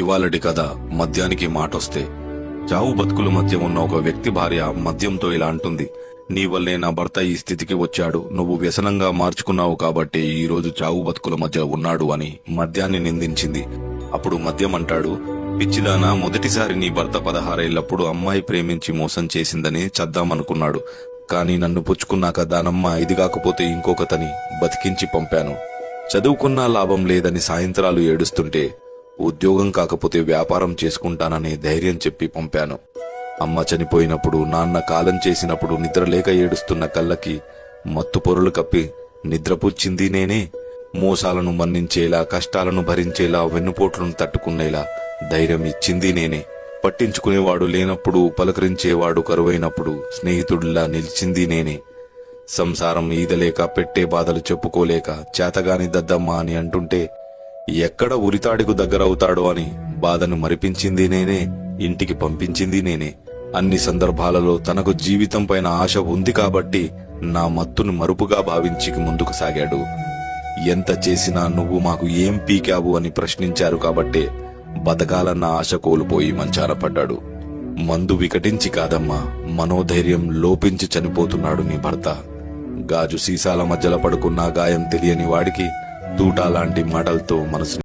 ఇవాళటి కథ మద్యానికి మాటొస్తే. చావు బతుకుల మధ్య ఉన్న ఒక వ్యక్తి భార్య మద్యంతో ఇలా అంటుంది. నీ వల్లే నా భర్త ఈ స్థితికి వచ్చాడు, నువ్వు వ్యసనంగా మార్చుకున్నావు కాబట్టి ఈ రోజు చావు బతుకుల మధ్య ఉన్నాడు అని మద్యాన్ని నిందించింది. అప్పుడు మద్యం అంటాడు, పిచ్చిదానా, మొదటిసారి నీ భర్త 16 ఏళ్లప్పుడు అమ్మాయి ప్రేమించి మోసం చేసిందని చద్దామనుకున్నాడు. కాని నన్ను పుచ్చుకున్నాక దానమ్మ ఇది కాకపోతే ఇంకొకతని బతికించి పంపాను. చదువుకున్నా లాభం లేదని సాయంత్రాలు ఏడుస్తుంటే ఉద్యోగం కాకపోతే వ్యాపారం చేసుకుంటానని ధైర్యం చెప్పి పంపాను. అమ్మ చనిపోయినప్పుడు, నాన్న కాలం చేసినప్పుడు నిద్రలేక ఏడుస్తున్న కళ్ళకి మత్తు పొరులు కప్పి నిద్రపుచ్చింది నేనే. మోసాలను మన్నించేలా, కష్టాలను భరించేలా, వెన్నుపోట్లను తట్టుకునేలా ధైర్యం ఇచ్చింది నేనే. పట్టించుకునేవాడు లేనప్పుడు, పలకరించేవాడు కరువైనప్పుడు స్నేహితుడిలా నిలిచింది నేనే. సంసారం ఈదలేక, పెట్టే బాధలు చెప్పుకోలేక చేతగాని దద్దమ్మ అని అంటుంటే ఎక్కడ ఉరితాడికు దగ్గరవుతాడో అని బాధను మరిపించింది నేనే, ఇంటికి పంపించింది నేనే. అన్ని సందర్భాలలో తనకు జీవితం పైన ఆశ ఉంది కాబట్టి నా మత్తును మరుపుగా భావించి ముందుకు సాగాడు. ఎంత చేసినా నువ్వు మాకు ఏం పీకావు అని ప్రశ్నించారు కాబట్టే బతకాలన్న ఆశ కోల్పోయి మంచాన పడ్డాడు. మందు వికటించి కాదమ్మా, మనోధైర్యం లోపించి చనిపోతున్నాడు నీ భర్త. గాజు సీసాల మధ్యలో పడుకున్న గాయం తెలియని వాడికి తూటా లాంటి మాటలతో మనసు